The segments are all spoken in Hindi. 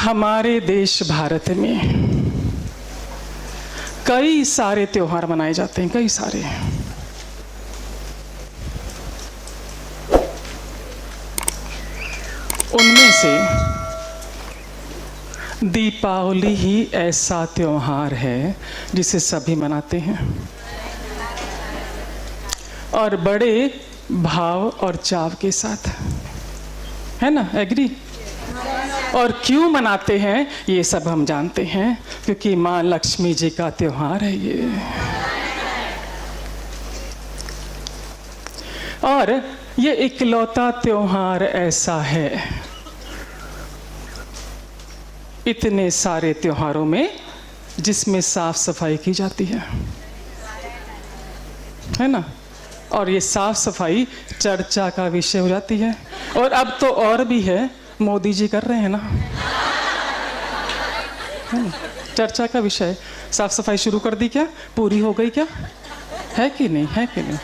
हमारे देश भारत में कई सारे त्योहार मनाए जाते हैं, कई सारे। उनमें से दीपावली ही ऐसा त्योहार है जिसे सभी मनाते हैं और बड़े भाव और चाव के साथ, है ना? एग्री? और क्यों मनाते हैं ये सब हम जानते हैं, क्योंकि माँ लक्ष्मी जी का त्योहार है ये। और ये इकलौता त्योहार ऐसा है इतने सारे त्योहारों में जिसमें साफ सफाई की जाती है ना? और ये साफ सफाई चर्चा का विषय हो जाती है। और अब तो और भी है, मोदी जी कर रहे हैं ना, है ना? चर्चा का विषय। साफ सफाई शुरू कर दी क्या? पूरी हो गई क्या? है कि नहीं? है कि नहीं?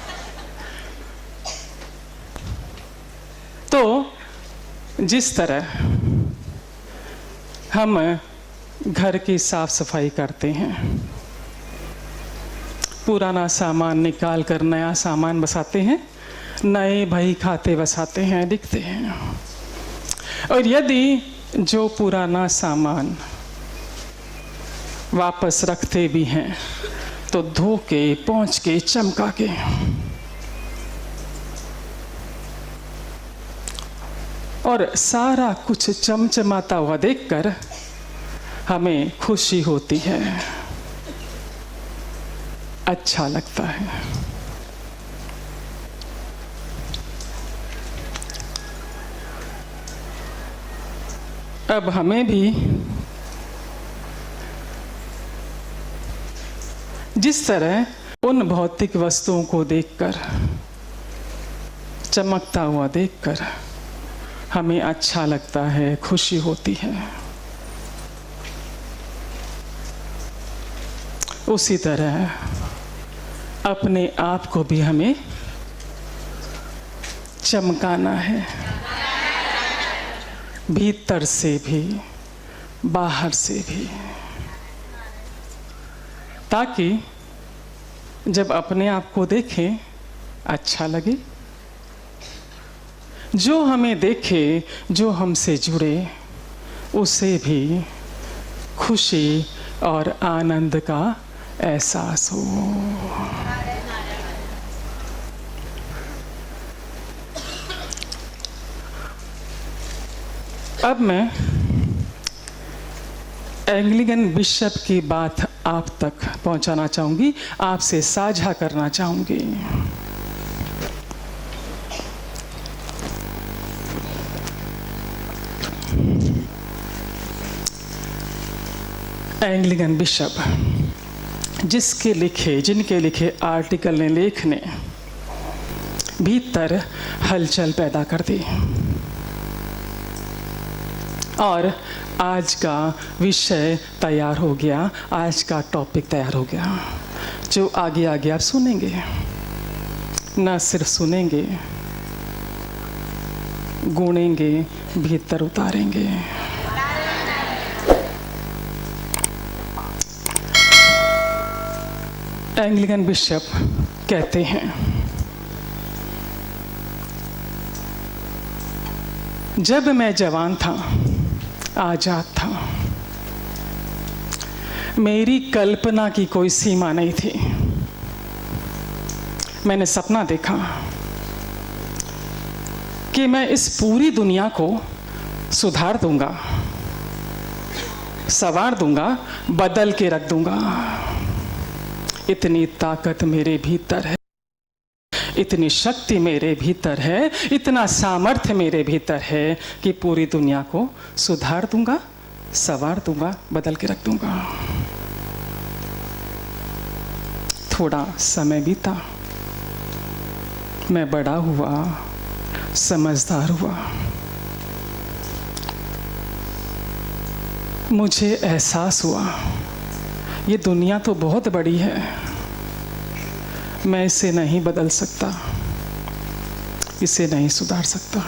तो जिस तरह हम घर की साफ सफाई करते हैं, पुराना सामान निकाल कर नया सामान बसाते हैं, नए बही खाते बसाते हैं, दिखते हैं। और यदि जो पुराना सामान वापस रखते भी हैं तो धो के, पोंछ के, चमका के, और सारा कुछ चमचमाता हुआ देखकर हमें खुशी होती है, अच्छा लगता है। अब हमें भी जिस तरह उन भौतिक वस्तुओं को देखकर, चमकता हुआ देखकर हमें अच्छा लगता है, खुशी होती है, उसी तरह अपने आप को भी हमें चमकाना है, भीतर से भी बाहर से भी, ताकि जब अपने आप को देखें अच्छा लगे, जो हमें देखे, जो हमसे जुड़े, उसे भी खुशी और आनंद का एहसास हो। अब मैं एंग्लिकन बिशप की बात आप तक पहुंचाना चाहूंगी, आपसे साझा करना चाहूंगी। एंग्लिकन बिशप जिनके लिखे आर्टिकल ने, लेख ने भीतर हलचल पैदा कर दी। और आज का विषय तैयार हो गया, आज का टॉपिक तैयार हो गया, जो आगे आगे आप सुनेंगे। न सिर्फ सुनेंगे, गुनेंगे, भीतर उतारेंगे। एंग्लिकन बिशप कहते हैं, जब मैं जवान था, आजाद था, मेरी कल्पना की कोई सीमा नहीं थी। मैंने सपना देखा कि मैं इस पूरी दुनिया को सुधार दूंगा, संवार दूंगा, बदल के रख दूंगा। इतनी ताकत मेरे भीतर है, इतनी शक्ति मेरे भीतर है, इतना सामर्थ्य मेरे भीतर है कि पूरी दुनिया को सुधार दूंगा, संवार दूंगा, बदल के रख दूंगा। थोड़ा समय बीता, मैं बड़ा हुआ, समझदार हुआ। मुझे एहसास हुआ ये दुनिया तो बहुत बड़ी है, मैं इसे नहीं बदल सकता, इसे नहीं सुधार सकता।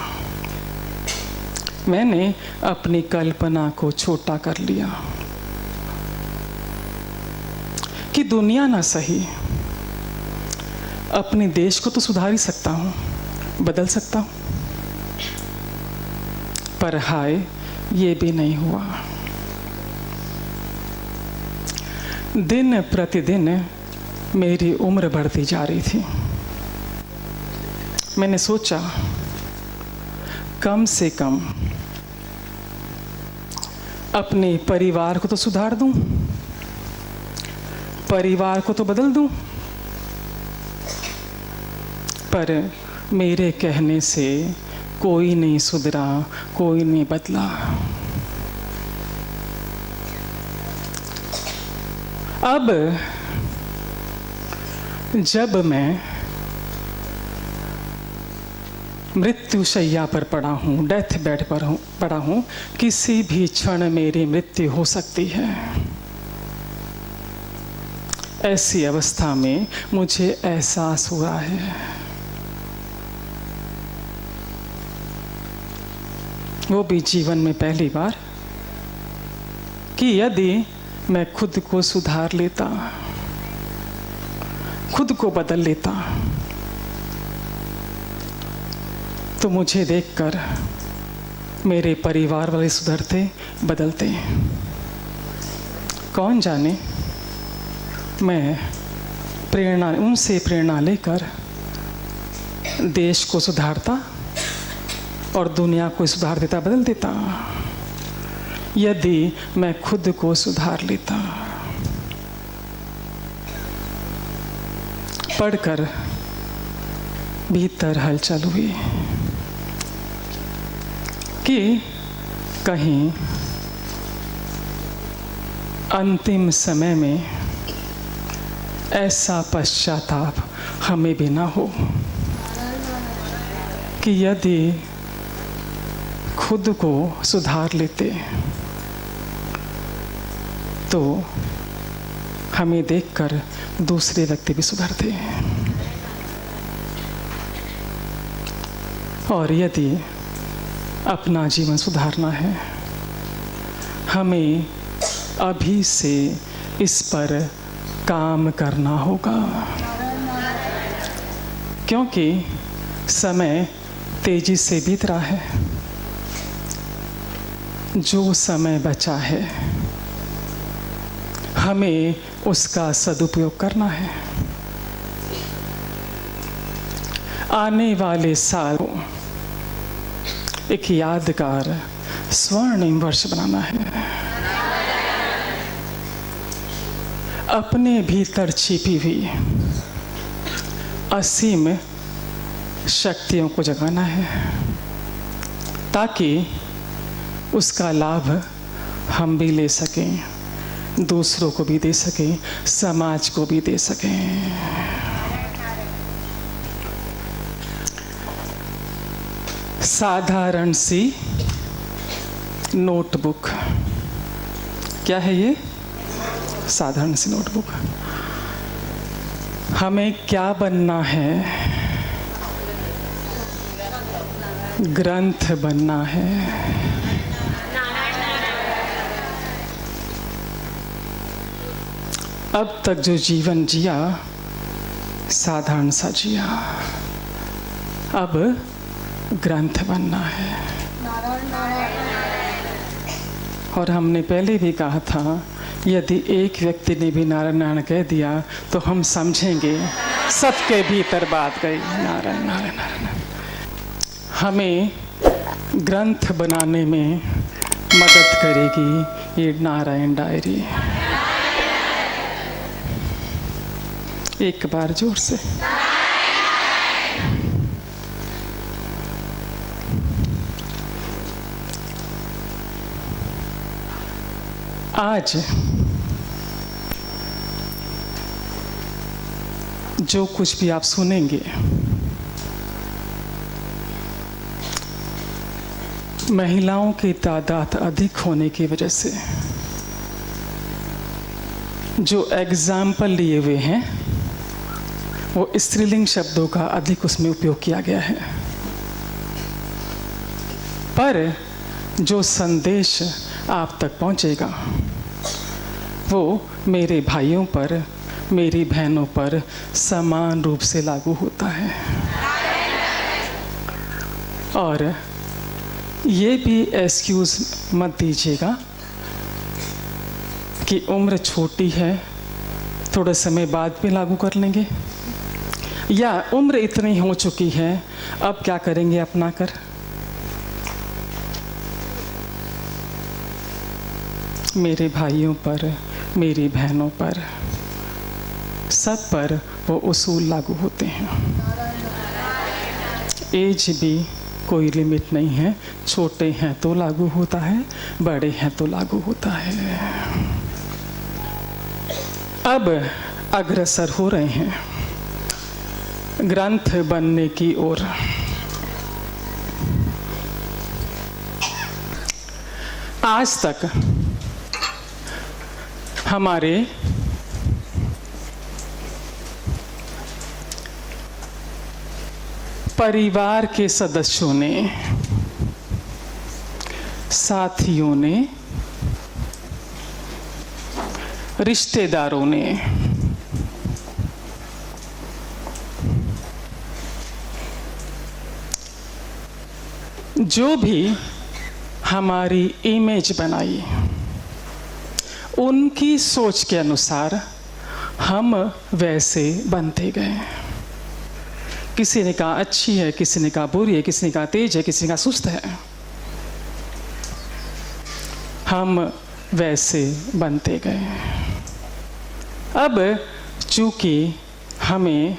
मैंने अपनी कल्पना को छोटा कर लिया कि दुनिया ना सही, अपने देश को तो सुधार ही सकता हूँ, बदल सकता हूँ, पर हाय ये भी नहीं हुआ। दिन प्रतिदिन मेरी उम्र बढ़ती जा रही थी। मैंने सोचा कम से कम अपने परिवार को तो सुधार दूं, परिवार को तो बदल दूं, पर मेरे कहने से कोई नहीं सुधरा, कोई नहीं बदला। अब जब मैं मृत्युशैया पर पड़ा हूँ, डेथ बेड पर पड़ा हूँ, किसी भी क्षण मेरी मृत्यु हो सकती है। ऐसी अवस्था में मुझे एहसास हुआ है वो भी जीवन में पहली बार कि यदि मैं खुद को सुधार लेता, खुद को बदल लेता, तो मुझे देखकर मेरे परिवार वाले सुधरते, बदलते। कौन जाने मैं उनसे प्रेरणा लेकर देश को सुधारता और दुनिया को सुधार देता, बदल देता, यदि मैं खुद को सुधार लेता। पढ़कर भीतर हलचल हुई कि कहीं अंतिम समय में ऐसा पश्चाताप हमें भी ना हो कि यदि खुद को सुधार लेते तो हमें देखकर दूसरे व्यक्ति भी सुधरते। और यदि अपना जीवन सुधारना है, हमें अभी से इस पर काम करना होगा, क्योंकि समय तेजी से बीत रहा है। जो समय बचा है हमें उसका सदुपयोग करना है। आने वाले साल एक यादगार स्वर्णिम वर्ष बनाना है। अपने भीतर छिपी हुई असीम शक्तियों को जगाना है ताकि उसका लाभ हम भी ले सकें, दूसरों को भी दे सकें, समाज को भी दे सकें। साधारण सी नोटबुक, क्या है ये? साधारण सी नोटबुक। हमें क्या बनना है? ग्रंथ बनना है। अब तक जो जीवन जिया साधारण सा जिया, अब ग्रंथ बनना है। और हमने पहले भी कहा था, यदि एक व्यक्ति ने भी नारायण नारायण कह दिया तो हम समझेंगे सबके भीतर बात गई। नारायण नारायण नारायण हमें ग्रंथ बनाने में मदद करेगी ये नारायण डायरी। एक बार जोर से। आज जो कुछ भी आप सुनेंगे, महिलाओं की तादाद अधिक होने की वजह से जो एग्जाम्पल लिए हुए हैं वो स्त्रीलिंग शब्दों का अधिक उसमें उपयोग किया गया है। पर जो संदेश आप तक पहुंचेगा वो मेरे भाइयों पर, मेरी बहनों पर समान रूप से लागू होता है। और ये भी एक्सक्यूज़ मत दीजिएगा कि उम्र छोटी है, थोड़े समय बाद भी लागू कर लेंगे, या उम्र इतनी हो चुकी है अब क्या करेंगे अपना कर। मेरे भाइयों पर, मेरी बहनों पर, सब पर वो उसूल लागू होते हैं। एज भी कोई लिमिट नहीं है, छोटे हैं तो लागू होता है, बड़े हैं तो लागू होता है। अब अग्रसर हो रहे हैं ग्रंथ बनने की ओर। आज तक हमारे परिवार के सदस्यों ने, साथियों ने, रिश्तेदारों ने जो भी हमारी इमेज बनाई, उनकी सोच के अनुसार हम वैसे बनते गए। किसी ने कहा अच्छी है, किसी ने कहा बुरी है, किसी ने कहा तेज है, किसी ने कहा सुस्त है। हम वैसे बनते गए। अब चूंकि हमें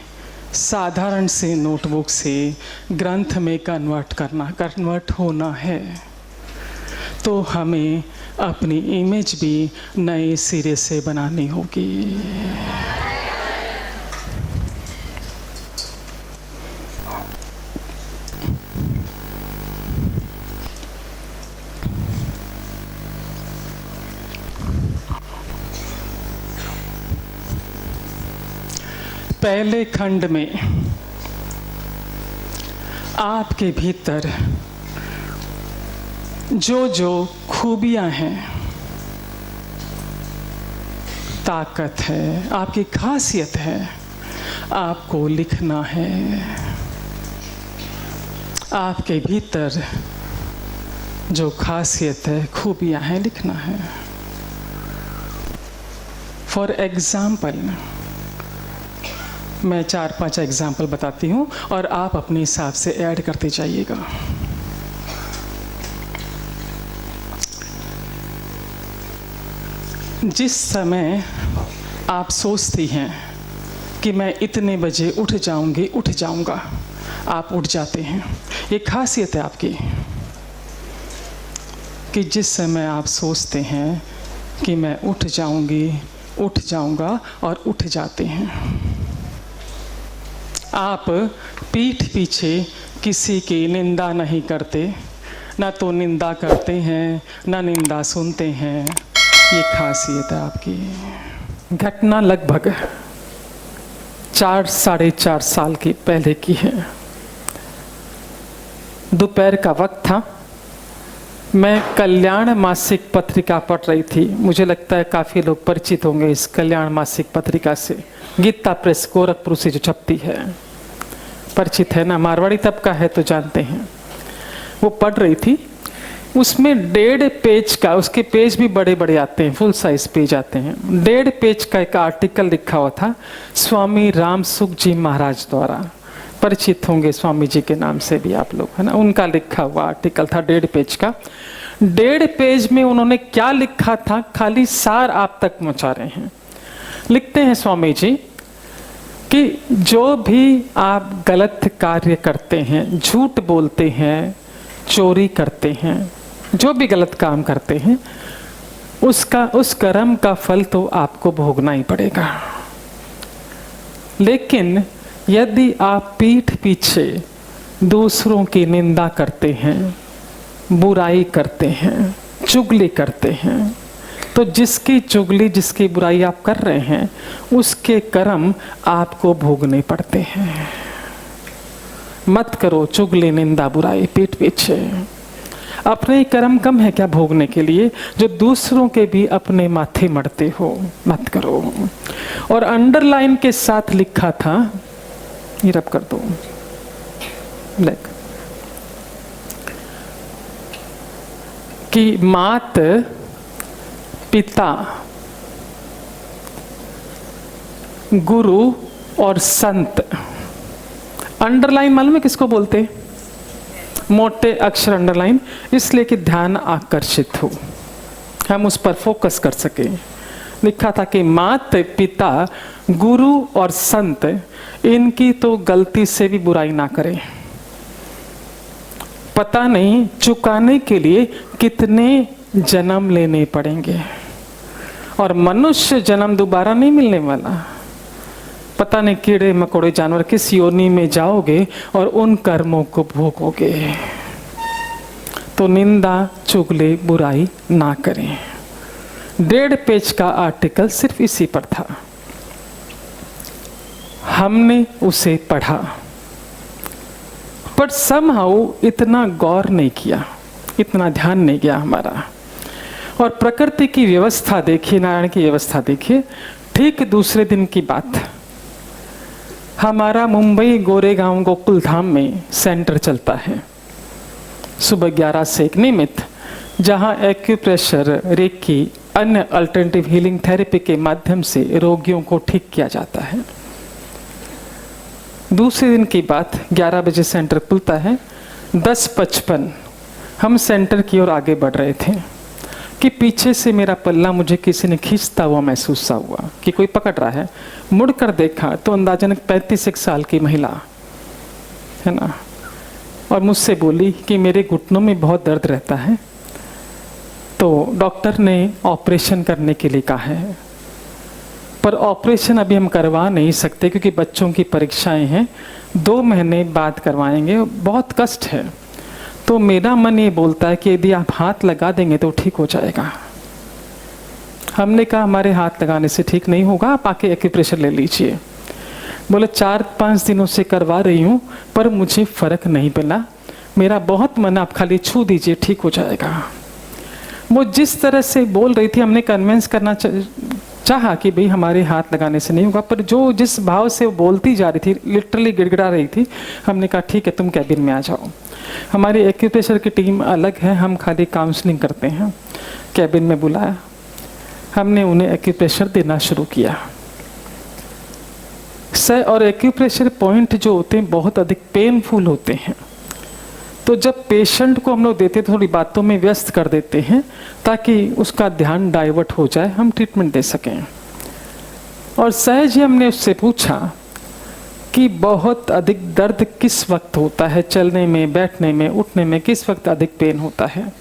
साधारण से नोटबुक से ग्रंथ में कन्वर्ट होना है, तो हमें अपनी इमेज भी नए सिरे से बनानी होगी। पहले खंड में आपके भीतर जो जो खूबियां हैं, ताकत है, आपकी खासियत है, आपको लिखना है। आपके भीतर जो खासियत है, खूबियां हैं, लिखना है। फॉर एग्जाम्पल, मैं 4-5 एग्जाम्पल बताती हूँ और आप अपने हिसाब से ऐड करते जाइएगा। जिस समय आप सोचती हैं कि मैं इतने बजे उठ जाऊंगी, उठ जाऊंगा, आप उठ जाते हैं। ये खासियत है आपकी कि जिस समय आप सोचते हैं कि मैं उठ जाऊंगी, उठ जाऊंगा और उठ जाते हैं। आप पीठ पीछे किसी की निंदा नहीं करते, ना तो निंदा करते हैं, ना निंदा सुनते हैं। ये खासियत है आपकी। घटना लगभग 4-4.5 साल की पहले की है। दोपहर का वक्त था। मैं कल्याण मासिक पत्रिका पढ़ रही थी। मुझे लगता है काफ़ी लोग परिचित होंगे इस कल्याण मासिक पत्रिका से। गीता प्रेस गोरखपुर से जो छपती है, परिचित है ना, मारवाड़ी तबका है तो जानते हैं। वो पढ़ रही थी। उसमें 1.5 पेज का, उसके पेज भी बड़े बड़े आते हैं, फुल साइज पेज आते हैं। 1.5 पेज का एक आर्टिकल लिखा हुआ था स्वामी रामसुख जी महाराज द्वारा। परिचित होंगे स्वामी जी के नाम से भी आप लोग, है ना। उनका लिखा हुआ आर्टिकल था 1.5 पेज का। 1.5 पेज में उन्होंने क्या लिखा था, खाली सार आप तक पहुंचा रहे हैं। लिखते हैं स्वामी जी कि जो भी आप गलत कार्य करते हैं, झूठ बोलते हैं, चोरी करते हैं, जो भी गलत काम करते हैं, उस कर्म का फल तो आपको भोगना ही पड़ेगा। लेकिन यदि आप पीठ पीछे दूसरों की निंदा करते हैं, बुराई करते हैं, चुगली करते हैं, तो जिसकी चुगली, जिसकी बुराई आप कर रहे हैं, उसके कर्म आपको भोगने पड़ते हैं। मत करो चुगली, निंदा, बुराई पीठ पीछे। अपने ही कर्म कम है क्या भोगने के लिए, जो दूसरों के भी अपने माथे मढ़ते हो, मत करो। और अंडरलाइन के साथ लिखा था, ये रब कर दो, देख, कि मात पिता गुरु और संत। अंडरलाइन मालूम है किसको बोलते? मोटे अक्षर अंडरलाइन, इसलिए कि ध्यान आकर्षित हो, हम उस पर फोकस कर सके। लिखा था कि मात पिता गुरु और संत, इनकी तो गलती से भी बुराई ना करें। पता नहीं चुकाने के लिए कितने जन्म लेने पड़ेंगे, और मनुष्य जन्म दोबारा नहीं मिलने वाला। पता नहीं कीड़े मकोड़े जानवर किस योनि में जाओगे और उन कर्मों को भोगोगे। तो निंदा चुगली बुराई ना करें। 1.5 पेज का आर्टिकल सिर्फ इसी पर था, हमने उसे पढ़ा, पर समहाउ इतना गौर नहीं किया, इतना ध्यान नहीं गया हमारा। और प्रकृति की व्यवस्था देखिए, नारायण की व्यवस्था देखिए। ठीक दूसरे दिन की बात, हमारा मुंबई गोरेगांव गोकुल धाम में सेंटर चलता है सुबह 11 से एक नियमित, जहां एक्यूप्रेशर, रेकी, अन्य अल्टरनेटिव हीलिंग थेरेपी के माध्यम से रोगियों को ठीक किया जाता है। दूसरे दिन की बात, 11 बजे सेंटर खुलता है। 10:55 हम सेंटर की ओर आगे बढ़ रहे थे कि पीछे से मेरा पल्ला मुझे किसी ने खींचता हुआ महसूस हुआ कि कोई पकड़ रहा है। मुड़कर देखा तो अंदाजन 35 साल की महिला है ना, और मुझसे बोली कि मेरे घुटनों में बहुत दर्द रहता है, तो डॉक्टर ने ऑपरेशन करने के लिए कहा है, पर ऑपरेशन अभी हम करवा नहीं सकते क्योंकि बच्चों की परीक्षाएं हैं, 2 महीने बाद करवाएंगे, बहुत कष्ट है। तो मेरा मन ये बोलता है कि यदि आप हाथ लगा देंगे तो ठीक हो जाएगा। हमने कहा हमारे हाथ लगाने से ठीक नहीं होगा, आप आके एक्यूप्रेशर ले लीजिए। बोले 4-5 दिनों से करवा रही हूँ पर मुझे फर्क नहीं मिला, मेरा बहुत मन, आप खाली छू दीजिए ठीक हो जाएगा। वो जिस तरह से बोल रही थी, हमने कन्विंस करना चाहा कि भाई हमारे हाथ लगाने से नहीं होगा, पर जो जिस भाव से वो बोलती जा रही थी, लिटरली गिड़गिड़ा रही थी, हमने कहा ठीक है तुम कैबिन में आ जाओ। हमारी एक्यूप्रेशर की टीम अलग है, हम खाली काउंसलिंग करते हैं। कैबिन में बुलाया, हमने उन्हें एक्यूप्रेशर देना शुरू किया। और एक्यूप्रेशर पॉइंट जो होते हैं बहुत अधिक पेनफुल होते हैं, तो जब पेशेंट को हम लोग देते थोड़ी बातों में व्यस्त कर देते हैं ताकि उसका ध्यान डाइवर्ट हो जाए, हम ट्रीटमेंट दे सकें। और सहज ही हमने उससे पूछा कि बहुत अधिक दर्द किस वक्त होता है, चलने में, बैठने में, उठने में किस वक्त अधिक पेन होता है।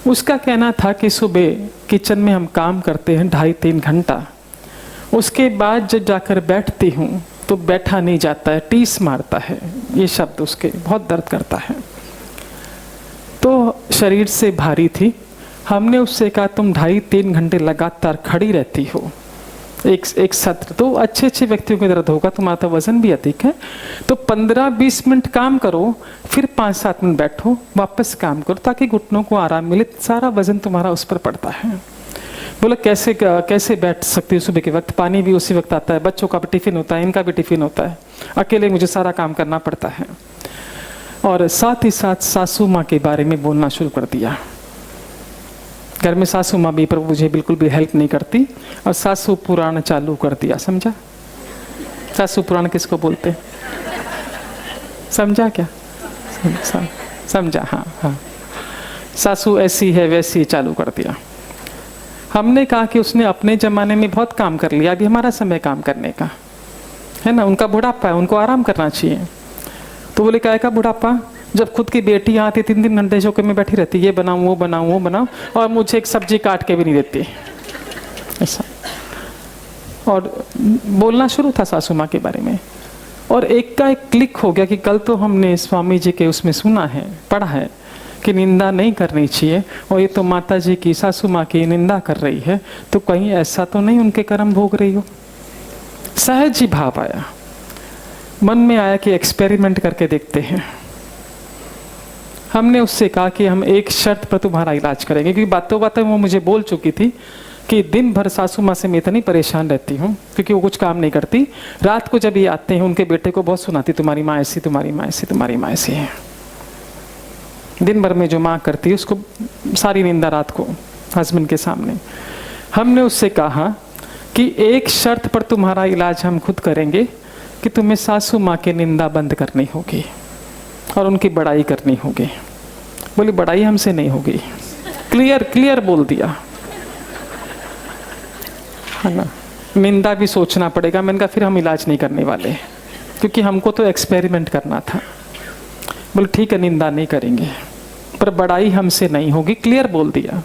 उसका कहना था कि सुबह किचन में हम काम करते हैं 2.5-3 घंटा, उसके बाद जब जाकर बैठती हूँ तो बैठा नहीं जाता है, टीस मारता है, ये शब्द उसके, बहुत दर्द करता है। तो शरीर से भारी थी। हमने उससे कहा तुम 2.5-3 घंटे लगातार खड़ी रहती हो, एक सत्र, तो अच्छे व्यक्तियों को दर्द होगा, तुम्हारा तो वजन भी अधिक है, तो 15-20 मिनट काम करो, फिर 5-7 मिनट बैठो, वापस काम करो ताकि घुटनों को आराम मिले, सारा वजन तुम्हारा उस पर पड़ता है। बोला कैसे बैठ सकती हूँ, सुबह के वक्त पानी भी उसी वक्त आता है, बच्चों का भी टिफिन होता है, इनका भी टिफिन होता है, अकेले मुझे सारा काम करना पड़ता है। और साथ ही साथ सासू माँ के बारे में बोलना शुरू कर दिया। घर में सासू माँ भी पर मुझे बिल्कुल भी हेल्प नहीं करती, और सासू पुराण चालू कर दिया। समझा? सासू पुराण किसको बोलते? समझा क्या? समझा? हाँ, सासू ऐसी है वैसी चालू कर दिया। हमने कहा कि उसने अपने जमाने में बहुत काम कर लिया, अभी हमारा समय काम करने का है ना, उनका बुढ़ापा है, उनको आराम करना चाहिए। तो बोले क्या का बुढ़ापा, जब खुद की बेटी यहाँ आती 3-3 घंटे चौके में बैठी रहती, ये बनाऊँ वो बनाऊँ वो बनाऊँ, और मुझे एक सब्जी काट के भी नहीं देती, ऐसा। और बोलना शुरू था सासू माँ के बारे में, और एक का एक क्लिक हो गया कि कल तो हमने स्वामी जी के उसमें सुना है, पढ़ा है कि निंदा नहीं करनी चाहिए, और ये तो माता जी की, सासू माँ की निंदा कर रही है, तो कहीं ऐसा तो नहीं उनके कर्म भोग रही हो। सहज ही भाव आया, मन में आया कि एक्सपेरिमेंट करके देखते हैं। हमने उससे कहा कि हम एक शर्त पर तुम्हारा इलाज करेंगे, क्योंकि बातों बातों वो मुझे बोल चुकी थी कि दिन भर सासू माँ से मैं इतनी परेशान रहती हूँ क्योंकि वो कुछ काम नहीं करती। रात को जब ये आते हैं उनके बेटे को बहुत सुनाती, तुम्हारी माँ ऐसी, तुम्हारी माँ ऐसी, तुम्हारी माँ ऐसी है। दिन भर में जो माँ करती है उसको सारी निंदा रात को हस्बैंड के सामने। हमने उससे कहा कि एक शर्त पर तुम्हारा इलाज हम खुद करेंगे कि तुम्हें सासू माँ की निंदा बंद करनी होगी और उनकी बड़ाई करनी होगी। बोली बड़ाई हमसे नहीं होगी, क्लियर बोल दिया, है ना। निंदा भी सोचना पड़ेगा। मैंने कहा फिर हम इलाज नहीं करने वाले, क्योंकि हमको तो एक्सपेरिमेंट करना था। बोले ठीक है, निंदा नहीं करेंगे, पर बड़ाई हमसे नहीं होगी, क्लियर बोल दिया।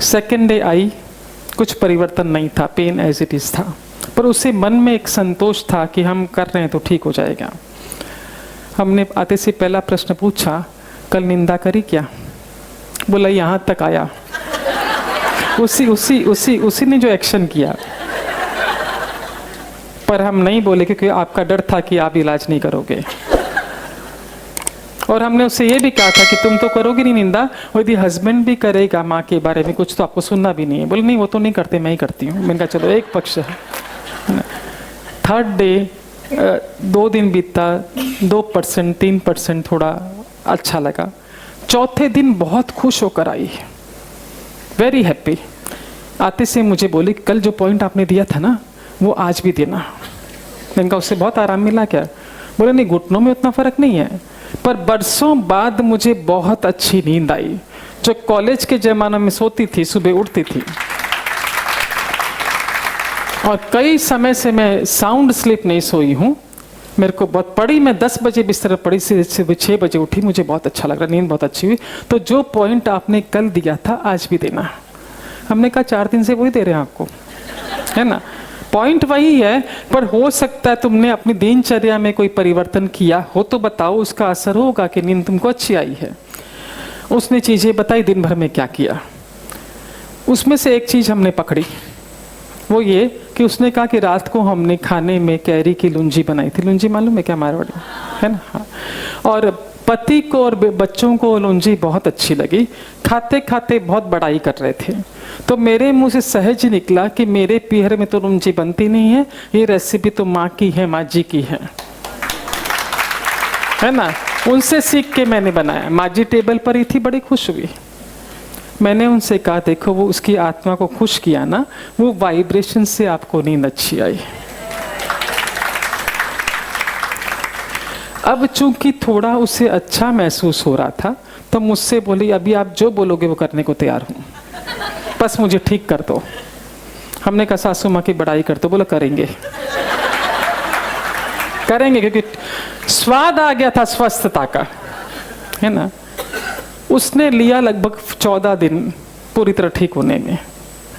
सेकेंड डे आई, कुछ परिवर्तन नहीं था, पेन एज इट इज था, पर उसे मन में एक संतोष था कि हम कर रहे हैं तो ठीक हो जाएगा। हमने आते से पहला प्रश्न पूछा, कल निंदा करी क्या? बोला यहाँ तक आया। उसी ने जो एक्शन किया, पर हम नहीं बोले क्योंकि आपका डर था कि आप इलाज नहीं करोगे। और हमने उससे ये भी कहा था कि तुम तो करोगे नहीं निंदा, और यदि हस्बैंड भी करेगा माँ के बारे में कुछ तो आपको सुनना भी नहीं है। बोले नहीं वो तो नहीं करते, मैं ही करती हूँ। मैंने कहा चलो एक पक्ष है। थर्ड डे 2 दिन बीता, 2% 3% थोड़ा अच्छा लगा। चौथे दिन बहुत खुश होकर आई, वेरी हैप्पी। आते से मुझे बोली कल जो पॉइंट आपने दिया था ना वो आज भी देना। मैंने कहा उससे बहुत आराम मिला क्या? बोले नहीं, घुटनों में उतना फर्क नहीं है, पर बरसों बाद मुझे बहुत अच्छी नींद आई। जो कॉलेज के जमाने में सोती थी, सुबह उठती थी, और कई समय से मैं साउंड स्लीप नहीं सोई हूँ। मेरे को बहुत पड़ी, मैं 10 बजे बिस्तर पड़ी, से 6 बजे उठी, मुझे बहुत अच्छा लग रहा, नींद बहुत अच्छी हुई। तो जो पॉइंट आपने कल दिया था आज भी देना। हमने कहा 4 दिन से वही दे रहे हैं आपको, है ना, पॉइंट वही है, पर हो सकता है तुमने अपनी दिनचर्या में कोई परिवर्तन किया हो तो बताओ, उसका असर होगा कि नींद तुमको अच्छी आई है। उसने चीज़ें बताई, दिन भर में क्या किया। उसमें से एक चीज़ हमने पकड़ी, वो ये कि उसने कहा कि रात को हमने खाने में कैरी की लुंजी बनाई थी। लुंजी मालूम है क्या, मारवाड़ी है ना, हाँ। और पति को और बच्चों को लुंजी बहुत अच्छी लगी। खाते खाते बहुत बड़ाई कर रहे थे, तो मेरे मुंह से सहज निकला कि मेरे पीहर में तो लुंजी बनती नहीं है, ये रेसिपी तो माँ की है, माँ जी की है ना। उनसे सीख के मैंने बनाया। माँ जी टेबल पर ही थी, बड़ी खुश हुई। मैंने उनसे कहा देखो वो उसकी आत्मा को खुश किया ना, वो वाइब्रेशन से आपको नींद अच्छी आई। अब चूंकि थोड़ा उसे अच्छा महसूस हो रहा था तो मुझसे बोली अभी आप जो बोलोगे वो करने को तैयार हूँ, बस मुझे ठीक कर दो। हमने कहा सासू माँ की बड़ाई कर दो। बोला करेंगे क्योंकि स्वाद आ गया था स्वस्थता का, है ना। उसने लिया लगभग 14 दिन पूरी तरह ठीक होने में,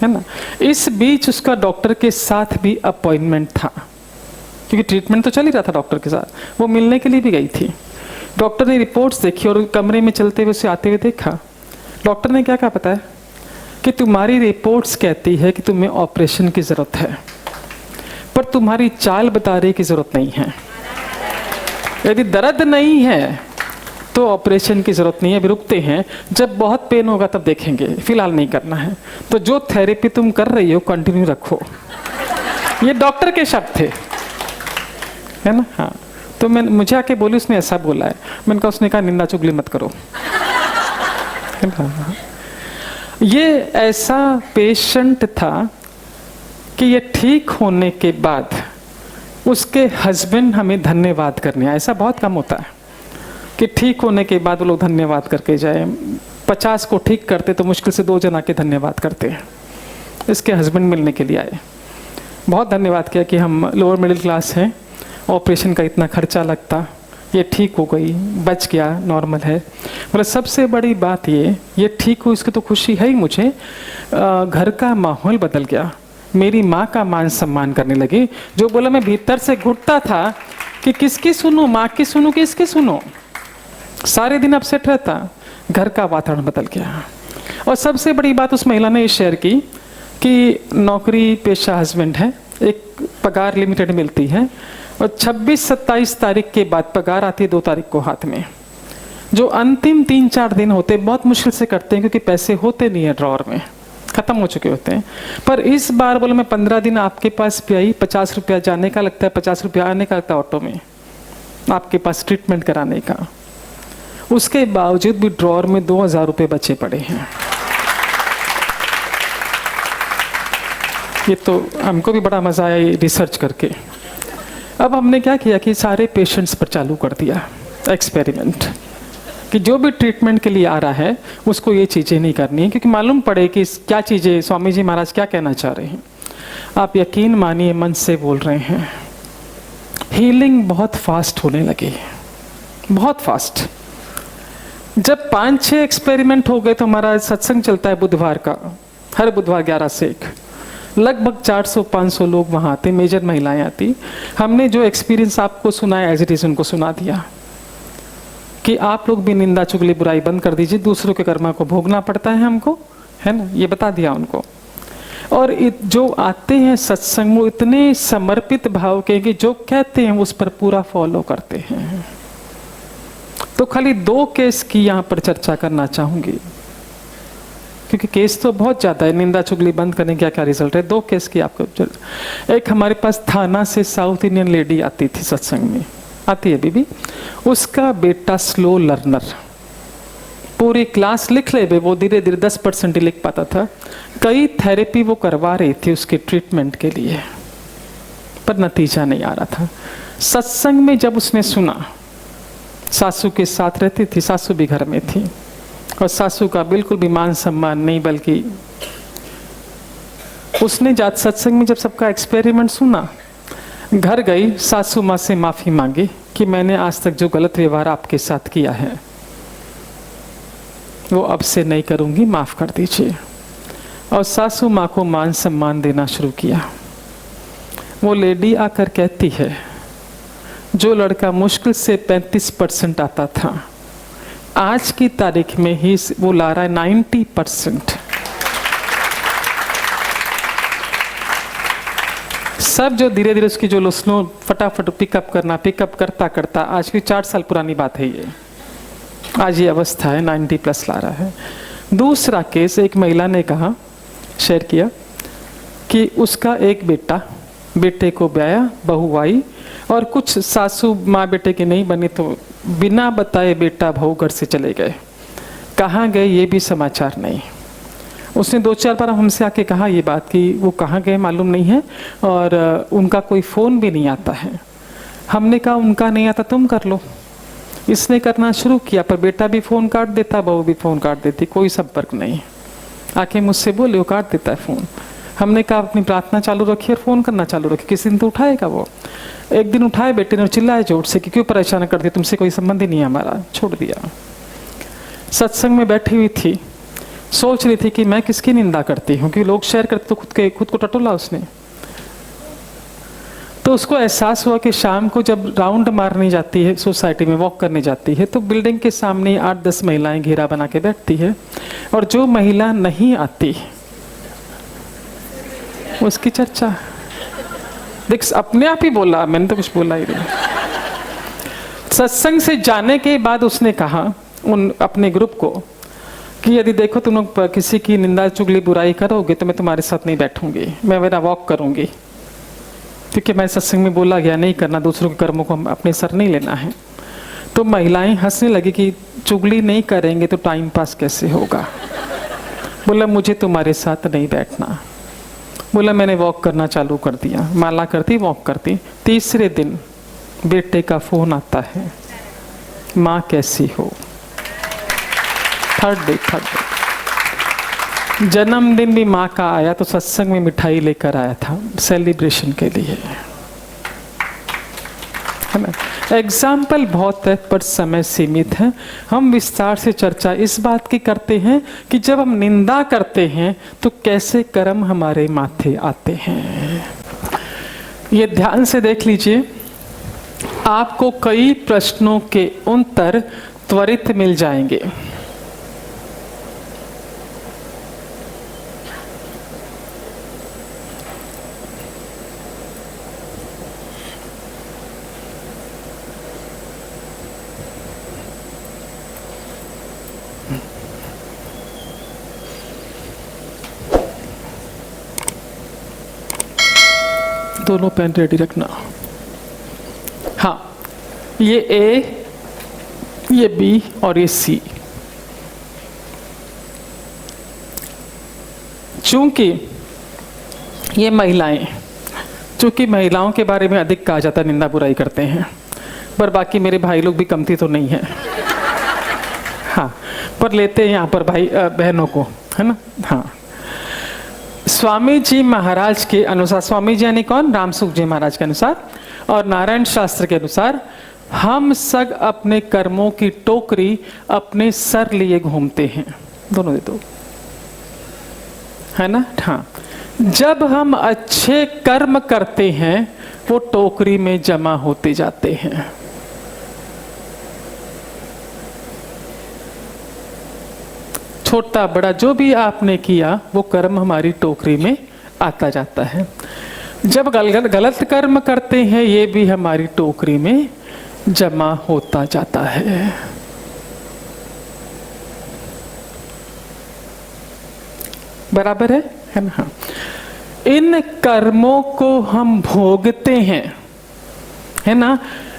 है ना। इस बीच उसका डॉक्टर के साथ भी अपॉइंटमेंट था, क्योंकि ट्रीटमेंट तो चल ही रहा था डॉक्टर के साथ। वो मिलने के लिए भी गई थी। डॉक्टर ने रिपोर्ट्स देखी और कमरे में चलते हुए उसे आते हुए देखा। डॉक्टर ने क्या कहा पता है, कि तुम्हारी रिपोर्ट्स कहती है कि तुम्हें ऑपरेशन की ज़रूरत है, पर तुम्हारी चाल बता रही की ज़रूरत नहीं है। यदि दर्द नहीं है तो ऑपरेशन की ज़रूरत नहीं है, अभी रुकते हैं, जब बहुत पेन होगा तब देखेंगे, फिलहाल नहीं करना है। तो जो थेरेपी तुम कर रही हो कंटिन्यू रखो। ये डॉक्टर के शब्द थे, है ना। हाँ, तो मैं मुझे आके बोली उसने ऐसा बोला है। मैंने कहा, उसने कहा निंदा चुगली मत करो। ये ऐसा पेशेंट था कि ये ठीक होने के बाद उसके हस्बैंड हमें धन्यवाद करने आए। ऐसा बहुत कम होता है कि ठीक होने के बाद वो लोग धन्यवाद करके जाए। 50 को ठीक करते तो मुश्किल से 2 जन आके धन्यवाद करते हैं। इसके हस्बैंड मिलने के लिए आए, बहुत धन्यवाद किया कि हम लोअर मिडिल क्लास हैं, ऑपरेशन का इतना खर्चा लगता, ये ठीक हो गई, बच गया, नॉर्मल है। मतलब सबसे बड़ी बात ये ठीक हुई, इसकी तो खुशी है ही मुझे। घर का माहौल बदल गया, मेरी माँ का मान सम्मान करने लगी। जो बोला मैं भीतर से घुटता था कि किसकी सुनूं, माँ की सुनूं कि इसकी सुनूं, सारे दिन अपसेट रहता। घर का वातावरण बदल गया। और सबसे बड़ी बात उस महिला ने शेयर की कि नौकरी पेशा हस्बैंड है, एक पगार लिमिटेड मिलती है, और 26-27 तारीख के बाद पगार आती है 2 तारीख को हाथ में। जो अंतिम 3-4 दिन होते बहुत मुश्किल से करते हैं, क्योंकि पैसे होते नहीं है ड्रॉर में, खत्म हो चुके होते हैं। पर इस बार बोले मैं 15 दिन आपके पास भी आई, 50 रुपया जाने का लगता है, 50 रुपया आने का लगता है ऑटो में आपके पास ट्रीटमेंट कराने का। उसके बावजूद भी ड्रॉर में 2000 रुपये बचे पड़े हैं। ये तो हमको भी बड़ा मजा आया ये रिसर्च करके। अब हमने क्या किया कि सारे पेशेंट्स पर चालू कर दिया एक्सपेरिमेंट, कि जो भी ट्रीटमेंट के लिए आ रहा है उसको ये चीज़ें नहीं करनी है, क्योंकि मालूम पड़े कि क्या चीज़ें स्वामी जी महाराज क्या कहना चाह रहे हैं। आप यकीन मानिए, मन से बोल रहे हैं, हीलिंग बहुत फास्ट होने लगी, बहुत फास्ट। जब 5-6 एक्सपेरिमेंट हो गए तो हमारा सत्संग चलता है बुधवार का, हर बुधवार 11 से 1, लगभग 400-500 लोग वहाँ आते, मेजर महिलाएं आती। हमने जो एक्सपीरियंस आपको सुनाया एज इट इज उनको सुना दिया कि आप लोग भी निंदा चुगली बुराई बंद कर दीजिए, दूसरों के कर्मा को भोगना पड़ता है हमको, है ना, ये बता दिया उनको। और जो आते हैं सत्संग वो इतने समर्पित भाव के कि जो कहते हैं उस पर पूरा फॉलो करते हैं। तो खाली 2 केस की यहाँ पर चर्चा करना चाहूंगी, क्योंकि केस तो बहुत ज़्यादा है। निंदा चुगली बंद करने का क्या रिजल्ट है, 2 केस की आपको। एक हमारे पास थाना से साउथ इंडियन लेडी आती थी सत्संग में, आती है बीबी, उसका बेटा स्लो लर्नर, पूरी क्लास लिख ले बे, वो धीरे धीरे 10% ही लिख पाता था। कई थेरेपी वो करवा रही थी उसके ट्रीटमेंट के लिए, पर नतीजा नहीं आ रहा था। सत्संग में जब उसने सुना, सासू के साथ रहती थी, सासू भी घर में थी, और सासू का बिल्कुल भी मान सम्मान नहीं, बल्कि उसने जात सत्संग में जब सबका एक्सपेरिमेंट सुना, घर गई, सासू माँ से माफी मांगी कि मैंने आज तक जो गलत व्यवहार आपके साथ किया है वो अब से नहीं करूंगी, माफ कर दीजिए। और सासू माँ को मान सम्मान देना शुरू किया। वो लेडी आकर कहती है, जो लड़का मुश्किल से 35% आता था, आज की तारीख में ही वो ला रहा है 90%। सब जो धीरे धीरे उसकी जो स्लो फटाफट पिकअप करता करता, आज की 4 साल पुरानी बात है ये, आज ये अवस्था है, 90+ ला रहा है। दूसरा केस, एक महिला ने कहा, शेयर किया कि उसका एक बेटे को ब्याया, बहू आई, और कुछ सासू माँ बेटे की नहीं बनी तो बिना बताए बेटा बहू घर से चले गए। कहाँ गए ये भी समाचार नहीं। उसने 2-4 बार हमसे आके कहा ये बात कि वो कहाँ गए मालूम नहीं है, और उनका कोई फ़ोन भी नहीं आता है। हमने कहा उनका नहीं आता तुम कर लो। इसने करना शुरू किया, पर बेटा भी फ़ोन काट देता, बहू भी फ़ोन काट देती, कोई संपर्क नहीं। आके मुझसे बोले वो काट देता है फ़ोन। हमने कहा अपनी प्रार्थना चालू रखिए और फ़ोन करना चालू रखिए, किसी दिन तो उठाएगा वो। एक दिन उठाए, बेटे ने चिल्लाए जोर से कि क्यों परेशान कर दिया, तुमसे कोई संबंध ही नहीं है हमारा, छोड़ दिया। सत्संग में बैठी हुई थी, सोच रही थी कि मैं किसकी निंदा करती हूँ, क्योंकि लोग शेयर करते तो खुद को टटोला उसने। तो उसको एहसास हुआ कि शाम को जब राउंड मारने जाती है, सोसाइटी में वॉक करने जाती है, तो बिल्डिंग के सामने 8-10 महिलाएं घेरा बना के बैठती है, और जो महिला नहीं आती उसकी चर्चा। देख, अपने आप ही बोला, मैंने तो कुछ बोला ही नहीं। सत्संग से जाने के बाद उसने कहा उन अपने ग्रुप को कि यदि देखो तुम लोग किसी की निंदा चुगली बुराई करोगे तो मैं तुम्हारे साथ नहीं बैठूंगी, मैं मेरा वॉक करूंगी, क्योंकि मैं सत्संग में बोला गया नहीं करना, दूसरों के कर्मों को अपने सर नहीं लेना है। तो महिलाएं हंसने लगी कि चुगली नहीं करेंगे तो टाइम पास कैसे होगा। बोला मुझे तुम्हारे साथ नहीं बैठना। बोला मैंने वॉक करना चालू कर दिया, माला करती वॉक करती। तीसरे दिन बेटे का फोन आता है, माँ कैसी हो। थर्ड डे जन्मदिन भी माँ का आया, तो सत्संग में मिठाई लेकर आया था सेलिब्रेशन के लिए, है ना। एग्जाम्पल बहुत है पर समय सीमित है। हम विस्तार से चर्चा इस बात की करते हैं कि जब हम निंदा करते हैं तो कैसे कर्म हमारे माथे आते हैं। ये ध्यान से देख लीजिए, आपको कई प्रश्नों के उत्तर त्वरित मिल जाएंगे। दोनों पेन रेडी रखना। हाँ, ये ए, ये बी और ये सी। चूंकि ये महिलाएं, चूंकि महिलाओं के बारे में अधिक कहा जाता है, निंदा बुराई करते हैं, पर बाकी मेरे भाई लोग भी कमती तो नहीं है। हाँ, पर लेते हैं यहाँ पर भाई बहनों को, है ना। हाँ, स्वामी जी महाराज के अनुसार, स्वामी जी यानी कौन? रामसुख जी महाराज के अनुसार और नारायण शास्त्र के अनुसार, हम सब अपने कर्मों की टोकरी अपने सर लिए घूमते हैं। दोनों दे दो, है ना। हाँ, जब हम अच्छे कर्म करते हैं वो टोकरी में जमा होते जाते हैं। छोटा बड़ा जो भी आपने किया वो कर्म हमारी टोकरी में आता जाता है। जब गलत कर्म करते हैं ये भी हमारी टोकरी में जमा होता जाता है। बराबर है ना। हाँ, इन कर्मों को हम भोगते हैं, है ना।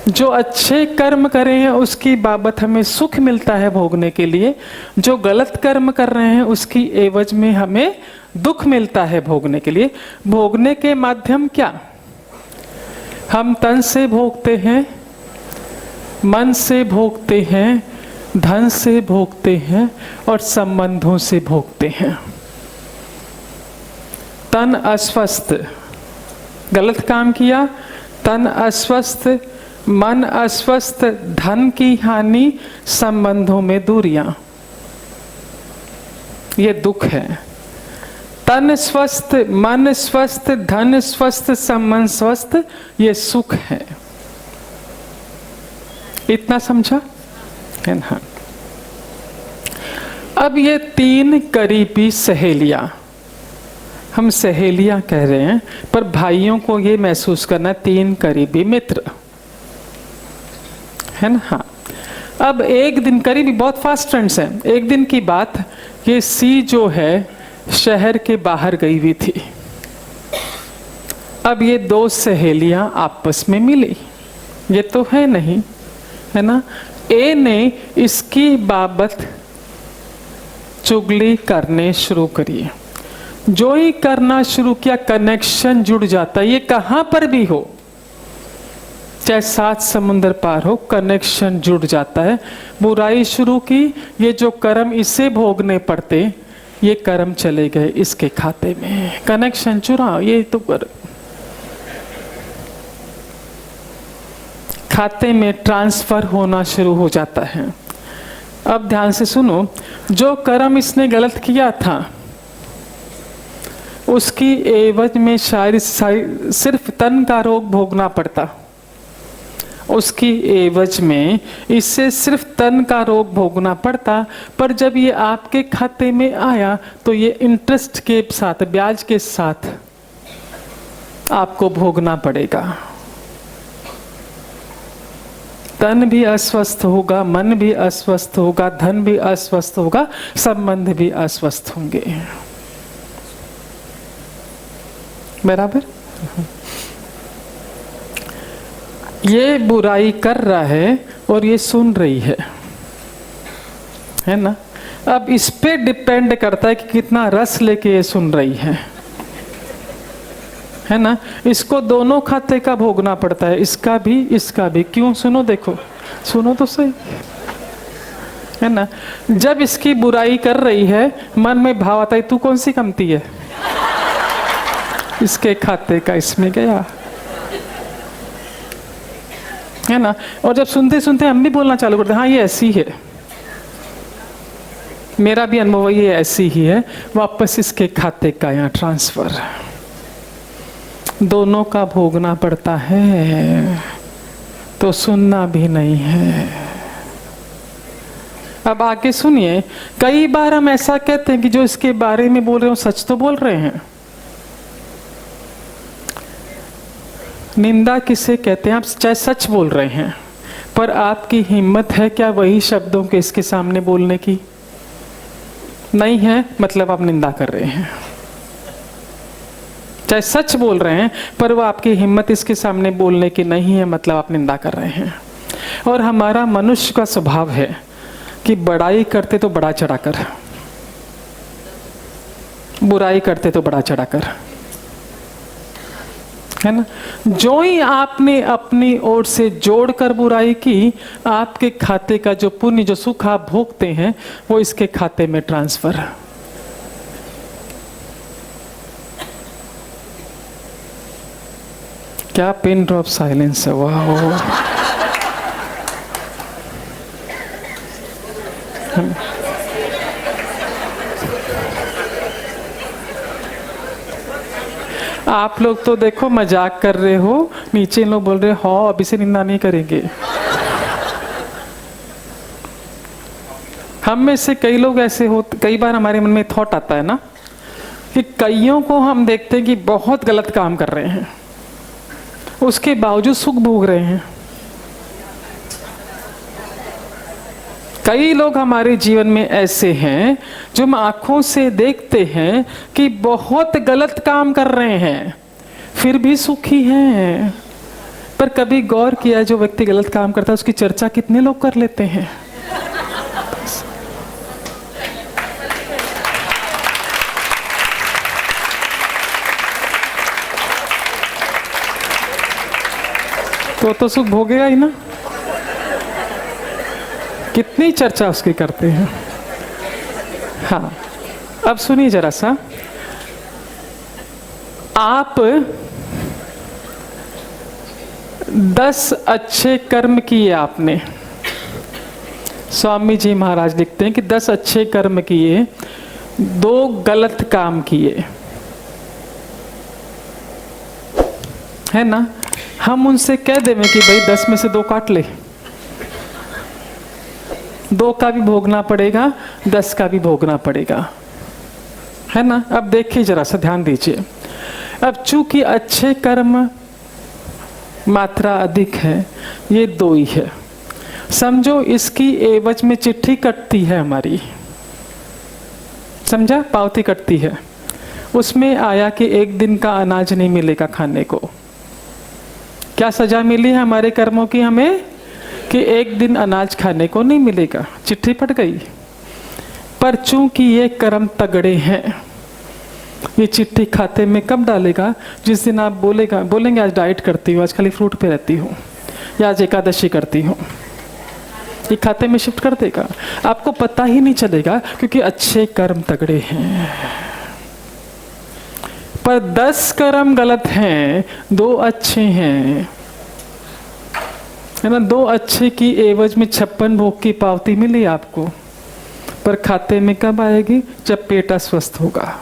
जो अच्छे कर्म करे हैं उसकी बाबत हमें सुख मिलता है भोगने के लिए, जो गलत कर्म कर रहे हैं उसकी एवज में हमें दुख मिलता है भोगने के लिए। भोगने के माध्यम क्या? हम तन से भोगते हैं, मन से भोगते हैं, धन से भोगते हैं और संबंधों से भोगते हैं। तन अस्वस्थ, गलत काम किया, तन अस्वस्थ, मन अस्वस्थ, धन की हानि, संबंधों में दूरियां, ये दुख है। तन स्वस्थ, मन स्वस्थ, धन स्वस्थ, संबंध स्वस्थ, ये सुख है। इतना समझा है ना। अब ये तीन करीबी सहेलियां, हम सहेलियां कह रहे हैं पर भाइयों को ये महसूस करना, तीन करीबी मित्र, है ना। हाँ, अब एक दिन, करीबी बहुत फास्ट फ्रेंड्स हैं। एक दिन की बात, ये सी जो है शहर के बाहर गई हुई थी। अब ये दो सहेलियां आपस में मिली, ये तो है नहीं, है ना। ए ने इसकी बाबत चुगली करने शुरू करी। जो ही करना शुरू किया कनेक्शन जुड़ जाता है। ये कहां पर भी हो, चाहे 7 समुंदर पार हो, कनेक्शन जुड़ जाता है। बुराई शुरू की, ये जो कर्म इसे भोगने पड़ते, ये कर्म चले गए इसके खाते में। कनेक्शन जुड़ा, ये तो खाते में ट्रांसफर होना शुरू हो जाता है। अब ध्यान से सुनो, जो कर्म इसने गलत किया था उसकी एवज में शायद सिर्फ तन का रोग भोगना पड़ता, उसकी एवज में इससे सिर्फ तन का रोग भोगना पड़ता। पर जब ये आपके खाते में आया तो ये इंटरेस्ट के साथ, ब्याज के साथ आपको भोगना पड़ेगा। तन भी अस्वस्थ होगा, मन भी अस्वस्थ होगा, धन भी अस्वस्थ होगा, संबंध भी अस्वस्थ होंगे। बराबर। ये बुराई कर रहा है और ये सुन रही है ना। अब इस पे डिपेंड करता है कि कितना रस लेके ये सुन रही है ना। इसको दोनों खाते का भोगना पड़ता है, इसका भी इसका भी। क्यों? सुनो, देखो, सुनो तो सही, है ना। जब इसकी बुराई कर रही है मन में भाव आता है, तू कौन सी कमती है, इसके खाते का इसमें गया, है ना। और जब सुनते सुनते हम भी बोलना चालू करते हैं, हाँ ये ऐसी है, मेरा भी अनुभव ये ऐसी ही है, वापस इसके खाते का यहाँ ट्रांसफर। दोनों का भोगना पड़ता है तो सुनना भी नहीं है। अब आगे सुनिए, कई बार हम ऐसा कहते हैं कि जो इसके बारे में बोल रहे हो सच तो बोल रहे हैं। निंदा किसे कहते हैं? आप चाहे सच बोल रहे हैं पर आपकी हिम्मत है क्या वही शब्दों के इसके सामने बोलने की? नहीं है, मतलब आप निंदा कर रहे हैं। चाहे सच बोल रहे हैं, पर वो आपकी हिम्मत इसके सामने बोलने की नहीं है, मतलब आप निंदा कर रहे हैं। और हमारा मनुष्य का स्वभाव है कि बड़ाई करते तो बड़ा चढ़ाकर, बुराई करते तो बड़ा चढ़ाकर, है ना। जो ही आपने अपनी ओर से जोड़कर बुराई की, आपके खाते का जो पुण्य, जो सुख आप भोगते हैं, वो इसके खाते में ट्रांसफर। क्या पिन ड्रॉप साइलेंस है, वाह। आप लोग तो देखो मजाक कर रहे हो, नीचे लोग बोल रहे हो अभी से निंदा नहीं करेंगे। हम में से कई लोग ऐसे हो, कई बार हमारे मन में थॉट आता है ना कि कईयों को हम देखते हैं कि बहुत गलत काम कर रहे हैं, उसके बावजूद सुख भोग रहे हैं। कई लोग हमारे जीवन में ऐसे हैं जो हम आंखों से देखते हैं कि बहुत गलत काम कर रहे हैं, फिर भी सुखी हैं। पर कभी गौर किया, जो व्यक्ति गलत काम करता है उसकी चर्चा कितने लोग कर लेते हैं। तो सुख भोगेगा ही ना, कितनी चर्चा उसकी करते हैं। हाँ, अब सुनिए जरा सा, आप 10 अच्छे कर्म किए आपने, स्वामी जी महाराज लिखते हैं कि 10 अच्छे कर्म किए, 2 गलत काम किए, है ना। हम उनसे कह देंगे कि भाई 10 में से 2 काट ले, 2 का भी भोगना पड़ेगा, 10 का भी भोगना पड़ेगा, है ना। अब देखिए जरा सा, ध्यान दीजिए। अब चूंकि अच्छे कर्म मात्रा अधिक है, ये 2 ही है, समझो इसकी एवज में चिट्ठी कटती है हमारी, समझा, पावती कटती है। उसमें आया कि 1 दिन का अनाज नहीं मिलेगा खाने को। क्या सजा मिली है हमारे कर्मों की हमें कि 1 दिन अनाज खाने को नहीं मिलेगा, चिट्ठी फट गई। पर चूंकि ये कर्म तगड़े हैं, ये चिट्ठी खाते में कब डालेगा? जिस दिन आप बोलेंगे आज डाइट करती हूँ, आज खाली फ्रूट पे रहती हूँ, या आज एकादशी करती हूँ, ये खाते में शिफ्ट कर देगा। आपको पता ही नहीं चलेगा, क्योंकि अच्छे कर्म तगड़े हैं। पर 10 कर्म गलत हैं, 2 अच्छे हैं, है ना। 2 अच्छे की एवज में 56 भोग की पावती मिली आपको, पर खाते में कब आएगी? जब पेट अस्वस्थ होगा।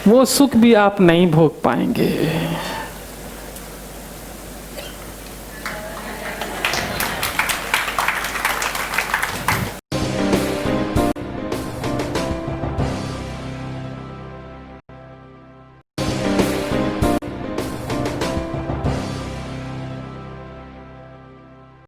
वो सुख भी आप नहीं भोग पाएंगे।